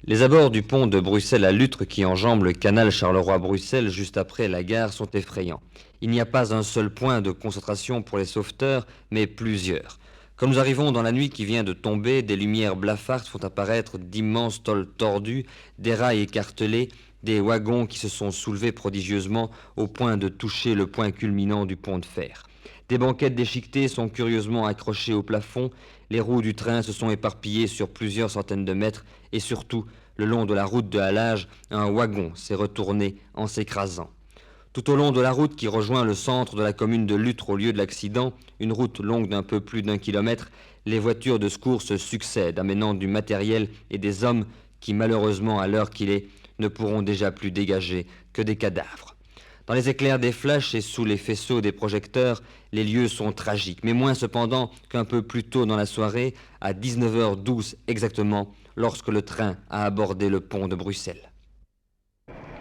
Les abords du pont de Bruxelles à Lutre qui enjambe le canal Charleroi-Bruxelles juste après la gare sont effrayants. Il n'y a pas un seul point de concentration pour les sauveteurs, mais plusieurs. Quand nous arrivons dans la nuit qui vient de tomber, des lumières blafardes font apparaître d'immenses tôles tordues, des rails écartelés, des wagons qui se sont soulevés prodigieusement au point de toucher le point culminant du pont de fer. Des banquettes déchiquetées sont curieusement accrochées au plafond, les roues du train se sont éparpillées sur plusieurs centaines de mètres et surtout, le long de la route de halage, un wagon s'est retourné en s'écrasant. Tout au long de la route qui rejoint le centre de la commune de Lutre au lieu de l'accident, une route longue d'un peu plus d'1 kilomètre, les voitures de secours se succèdent, amenant du matériel et des hommes qui, malheureusement, à l'heure qu'il est, ne pourront déjà plus dégager que des cadavres. Dans les éclairs des flashs et sous les faisceaux des projecteurs, les lieux sont tragiques, mais moins cependant qu'un peu plus tôt dans la soirée, à 19h12 exactement, lorsque le train a abordé le pont de Bruxelles.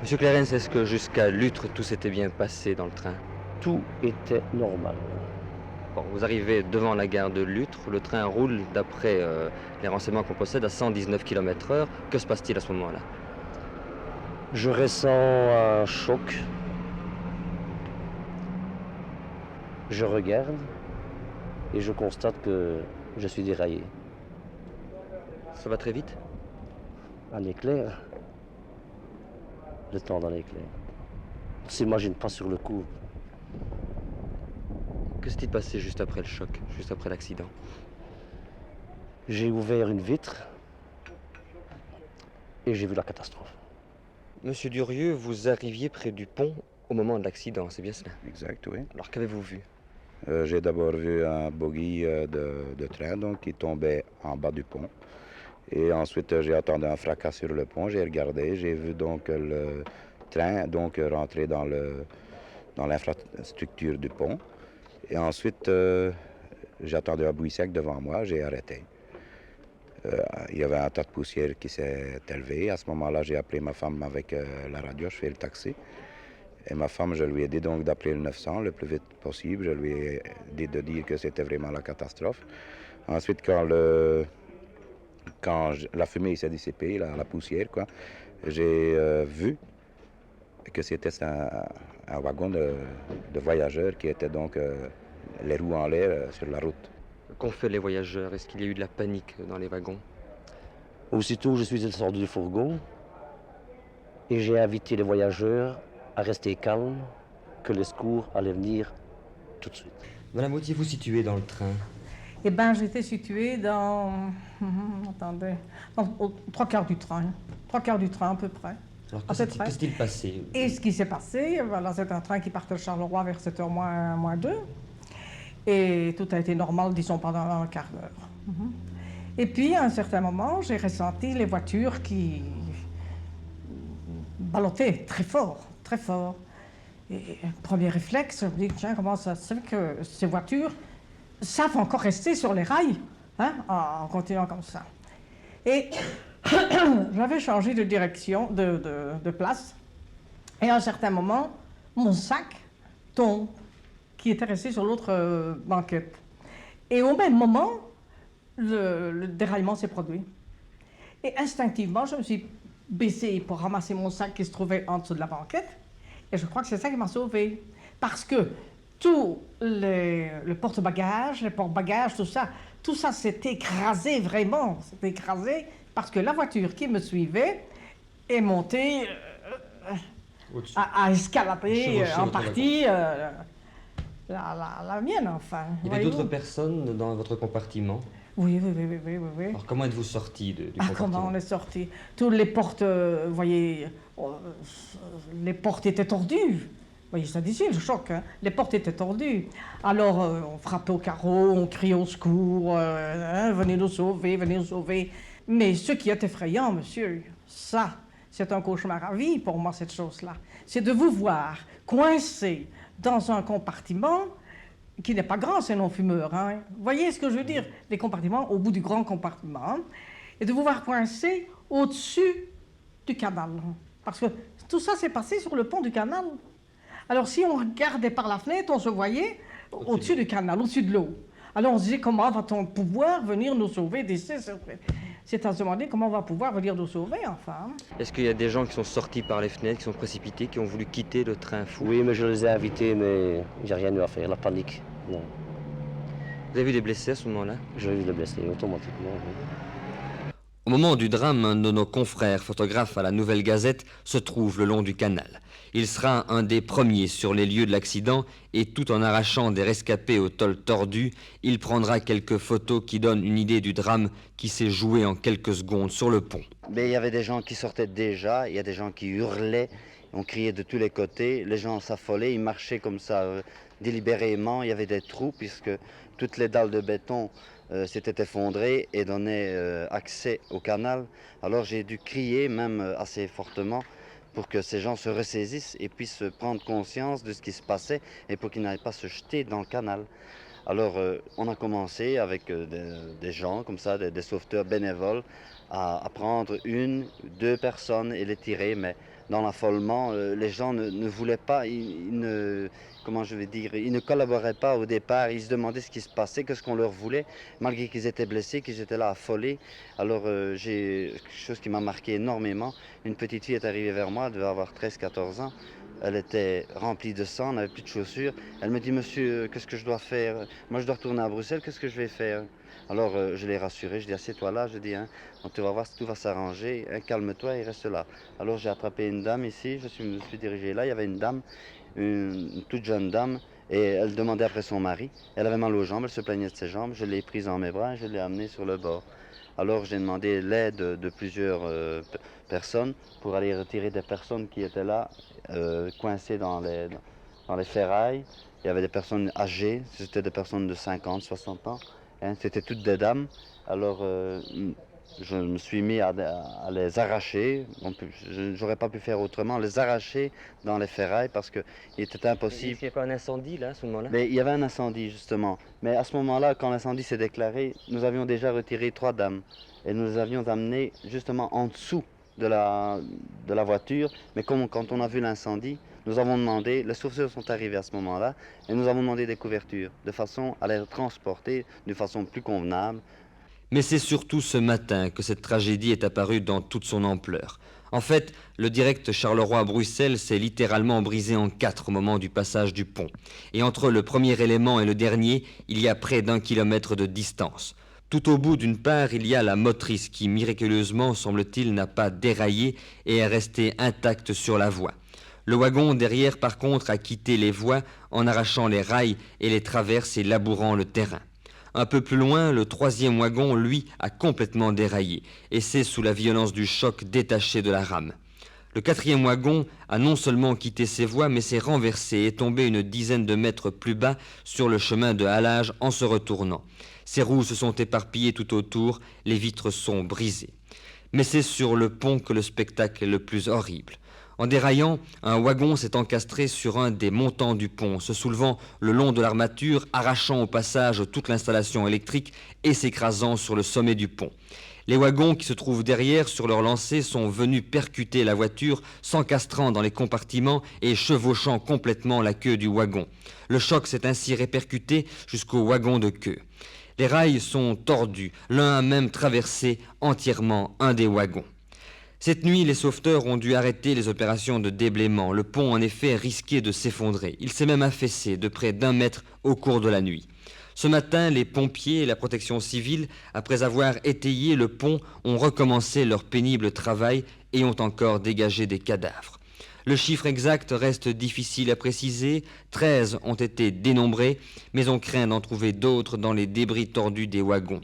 Monsieur Clarence, est-ce que jusqu'à Lutre, tout s'était bien passé dans le train? Tout était normal. Bon, vous arrivez devant la gare de Lutre, le train roule, d'après les renseignements qu'on possède, à 119 km/h. Que se passe-t-il à ce moment-là? Je ressens un choc. Je regarde et je constate que je suis déraillé. Ça va très vite? Un éclair. Le temps d'un éclair. On ne s'imagine pas sur le coup. Que s'est-il passé juste après le choc, juste après l'accident? J'ai ouvert une vitre et j'ai vu la catastrophe. Monsieur Durieux, vous arriviez près du pont au moment de l'accident, c'est bien cela? Exact, oui. Alors qu'avez-vous vu? J'ai d'abord vu un bogie de train donc, qui tombait en bas du pont. Et ensuite, j'ai entendu un fracas sur le pont. J'ai regardé, j'ai vu donc le train donc, rentrer dans l'infrastructure du pont. Et ensuite, j'ai entendu un bruit sec devant moi, j'ai arrêté. Il y avait un tas de poussière qui s'est élevé. À ce moment-là, j'ai appelé ma femme avec la radio, je fais le taxi. Et ma femme, je lui ai dit donc d'appeler le 900 le plus vite possible. Je lui ai dit de dire que c'était vraiment la catastrophe. Ensuite, quand la fumée s'est dissipée, la poussière, quoi, j'ai vu que c'était un wagon de voyageurs qui était donc les roues en l'air sur la route. Qu'ont fait les voyageurs? Est-ce qu'il y a eu de la panique dans les wagons? Aussitôt, je suis descendu du fourgon et j'ai invité les voyageurs à rester calmes, que les secours allaient venir tout de suite. Madame, où étiez-vous située dans le train? Eh bien, j'étais située dans... attendez... aux 3/4 du train. 3/4 du train, à peu près. Alors, À que peu près. s'est-il passé? Et ce qui s'est passé, voilà, c'est un train qui partait de Charleroi vers 7h moins 2. Et tout a été normal, disons, pendant un quart d'heure. Et puis, à un certain moment, j'ai ressenti les voitures qui ballottaient très fort, très fort. Et premier réflexe, je me dis, tiens, comment ça se fait que ces voitures savent encore rester sur les rails, hein, en continuant comme ça. Et j'avais changé de direction, de place. Et à un certain moment, mon sac tombe, qui était resté sur l'autre banquette. Et au même moment, le déraillement s'est produit. Et instinctivement, je me suis baissée pour ramasser mon sac qui se trouvait en dessous de la banquette. Et je crois que c'est ça qui m'a sauvée. Parce que tout le porte-bagages, les porte-bagages, tout ça s'est écrasé vraiment. S'est écrasé parce que la voiture qui me suivait est montée, a escaladé en partie la mienne, enfin. Il y avait d'autres personnes dans votre compartiment? Oui. Alors, comment êtes-vous sorti du compartiment? Comment on est sorti? Toutes les portes, vous voyez, les portes étaient tordues. Vous voyez, c'est difficile, le choc, hein? Les portes étaient tordues. Alors, on frappait au carreau, on criait au secours, hein, venez nous sauver, venez nous sauver. Mais ce qui est effrayant, monsieur, ça, c'est un cauchemar à vie pour moi, cette chose-là. C'est de vous voir coincé dans un compartiment qui n'est pas grand, c'est non-fumeur. Hein. Vous voyez ce que je veux dire? Les compartiments au bout du grand compartiment. Et de vous voir coincé au-dessus du canal. Parce que tout ça s'est passé sur le pont du canal. Alors si on regardait par la fenêtre, on se voyait au-dessus du canal, au-dessus de l'eau. Alors on se disait, comment va-t-on pouvoir venir nous sauver d'ici? C'est à se demander comment on va pouvoir venir nous sauver, enfin. Est-ce qu'il y a des gens qui sont sortis par les fenêtres, qui sont précipités, qui ont voulu quitter le train fou? Oui, mais je les ai invités, mais j'ai rien eu à faire. La panique, non. Vous avez vu des blessés à ce moment-là? J'ai eu les blessés automatiquement. Oui. Au moment du drame, un de nos confrères photographes à la Nouvelle Gazette se trouve le long du canal. Il sera un des premiers sur les lieux de l'accident et tout en arrachant des rescapés au tôle tordu, il prendra quelques photos qui donnent une idée du drame qui s'est joué en quelques secondes sur le pont. Mais il y avait des gens qui sortaient déjà, il y a des gens qui hurlaient, on criait de tous les côtés, les gens s'affolaient, ils marchaient comme ça délibérément, il y avait des trous puisque toutes les dalles de béton s'étaient effondrées et donnaient accès au canal. Alors j'ai dû crier même assez fortement pour que ces gens se ressaisissent et puissent prendre conscience de ce qui se passait et pour qu'ils n'aillent pas se jeter dans le canal. Alors on a commencé avec des gens comme ça, des sauveteurs bénévoles, à prendre une, deux personnes et les tirer, mais dans l'affolement, les gens ne voulaient pas, comment je vais dire, ils ne collaboraient pas au départ, ils se demandaient ce qui se passait, qu'est-ce qu'on leur voulait, malgré qu'ils étaient blessés, qu'ils étaient là affolés. Alors j'ai quelque chose qui m'a marqué énormément, une petite fille est arrivée vers moi, elle devait avoir 13-14 ans, elle était remplie de sang, elle n'avait plus de chaussures. Elle me dit, monsieur, qu'est-ce que je dois faire? Moi, je dois retourner à Bruxelles, qu'est-ce que je vais faire? Alors, je l'ai rassuré, je dis, assieds-toi là, je dis, hein, tu vas voir, tout va s'arranger, hein, calme-toi et reste là. Alors, j'ai attrapé une dame ici, me suis dirigé là, il y avait une dame, une toute jeune dame, et elle demandait après son mari. Elle avait mal aux jambes, elle se plaignait de ses jambes, je l'ai prise dans mes bras et je l'ai amenée sur le bord. Alors j'ai demandé l'aide de plusieurs personnes pour aller retirer des personnes qui étaient là, coincées dans les ferrailles. Il y avait des personnes âgées, c'était des personnes de 50, 60 ans. Hein, c'était toutes des dames. Alors je me suis mis à les arracher. J'aurais pas pu faire autrement, les arracher dans les ferrailles parce qu'il était impossible. Est-ce qu'il n'y a pas un incendie là, à ce moment-là? Mais il y avait un incendie justement. Mais à ce moment-là, quand l'incendie s'est déclaré, nous avions déjà retiré 3 dames. Et nous les avions amenées justement en dessous de la voiture. Mais quand on a vu l'incendie, nous avons demandé, les sauveteurs sont arrivés à ce moment-là, et nous avons demandé des couvertures, de façon à les transporter de façon plus convenable. Mais c'est surtout ce matin que cette tragédie est apparue dans toute son ampleur. En fait, le direct Charleroi-Bruxelles s'est littéralement brisé en 4 au moment du passage du pont. Et entre le premier élément et le dernier, il y a près d'1 kilomètre de distance. Tout au bout, d'une part, il y a la motrice qui, miraculeusement, semble-t-il, n'a pas déraillé et est restée intacte sur la voie. Le wagon derrière, par contre, a quitté les voies en arrachant les rails et les traverses et labourant le terrain. Un peu plus loin, le 3e wagon, lui, a complètement déraillé et s'est, sous la violence du choc, détaché de la rame. Le 4e wagon a non seulement quitté ses voies, mais s'est renversé et tombé une dizaine de mètres plus bas sur le chemin de halage en se retournant. Ses roues se sont éparpillées tout autour, les vitres sont brisées. Mais c'est sur le pont que le spectacle est le plus horrible. En déraillant, un wagon s'est encastré sur un des montants du pont, se soulevant le long de l'armature, arrachant au passage toute l'installation électrique et s'écrasant sur le sommet du pont. Les wagons qui se trouvent derrière sur leur lancée sont venus percuter la voiture, s'encastrant dans les compartiments et chevauchant complètement la queue du wagon. Le choc s'est ainsi répercuté jusqu'au wagon de queue. Les rails sont tordus, l'un a même traversé entièrement un des wagons. Cette nuit, les sauveteurs ont dû arrêter les opérations de déblaiement. Le pont, en effet, risquait de s'effondrer. Il s'est même affaissé de près d'1 mètre au cours de la nuit. Ce matin, les pompiers et la protection civile, après avoir étayé le pont, ont recommencé leur pénible travail et ont encore dégagé des cadavres. Le chiffre exact reste difficile à préciser. 13 ont été dénombrés, mais on craint d'en trouver d'autres dans les débris tordus des wagons.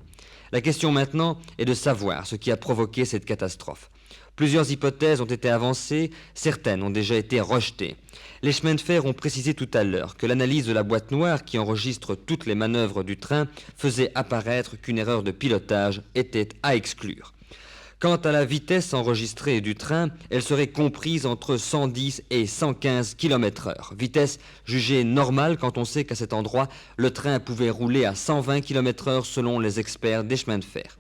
La question maintenant est de savoir ce qui a provoqué cette catastrophe. Plusieurs hypothèses ont été avancées, certaines ont déjà été rejetées. Les chemins de fer ont précisé tout à l'heure que l'analyse de la boîte noire qui enregistre toutes les manœuvres du train faisait apparaître qu'une erreur de pilotage était à exclure. Quant à la vitesse enregistrée du train, elle serait comprise entre 110 et 115 km/h. Vitesse jugée normale quand on sait qu'à cet endroit, le train pouvait rouler à 120 km/h selon les experts des chemins de fer.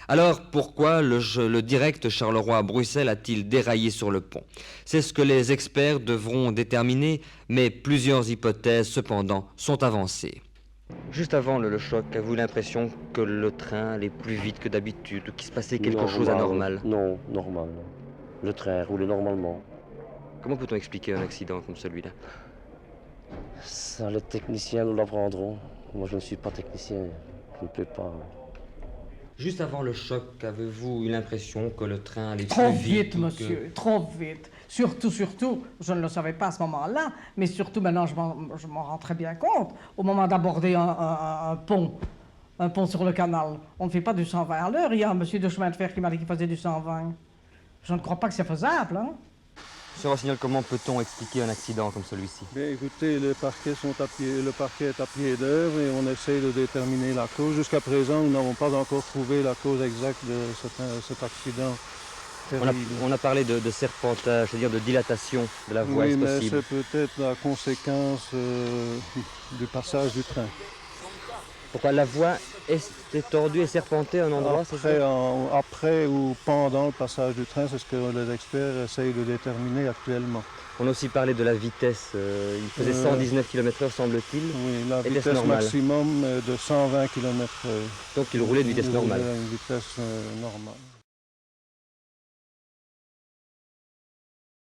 Alors, pourquoi le direct Charleroi-Bruxelles a-t-il déraillé sur le pont? C'est ce que les experts devront déterminer, mais plusieurs hypothèses, cependant, sont avancées. Juste avant le choc, avez-vous l'impression que le train allait plus vite que d'habitude, ou qu'il se passait quelque chose d'anormal? Non, normal. Le train roulait normalement. Comment peut-on expliquer un accident comme celui-là? Ça, les techniciens nous l'apprendront. Moi, je ne suis pas technicien. Je ne peux pas. Juste avant le choc, avez-vous eu l'impression que le train allait Trop plus vite vite, ou que- monsieur, trop vite. Surtout, je ne le savais pas à ce moment-là, mais surtout maintenant, je m'en rends très bien compte. Au moment d'aborder un pont sur le canal, on ne fait pas du 120 à l'heure. Il y a un monsieur de chemin de fer qui m'a dit qu'il faisait du 120. Je ne crois pas que c'est faisable, hein. Monsieur Rossignol, comment peut-on expliquer un accident comme celui-ci? Bien, écoutez, le parquet est à pied d'œuvre et on essaie de déterminer la cause. Jusqu'à présent, nous n'avons pas encore trouvé la cause exacte de cet accident terrible. On a parlé de serpentage, c'est-à-dire de dilatation de la voie, Oui, est-ce mais possible? c'est peut-être la conséquence du passage du train. Pourquoi la voie est tordue et serpentée à un endroit, c'est ça? Après ou pendant le passage du train, c'est ce que les experts essayent de déterminer actuellement. On a aussi parlé de la vitesse. Il faisait 119 km/h, semble-t-il. Oui, la Vitesse vitesse normale. maximum est de 120 km/h. Donc il roulait de vitesse normale. Une vitesse normale.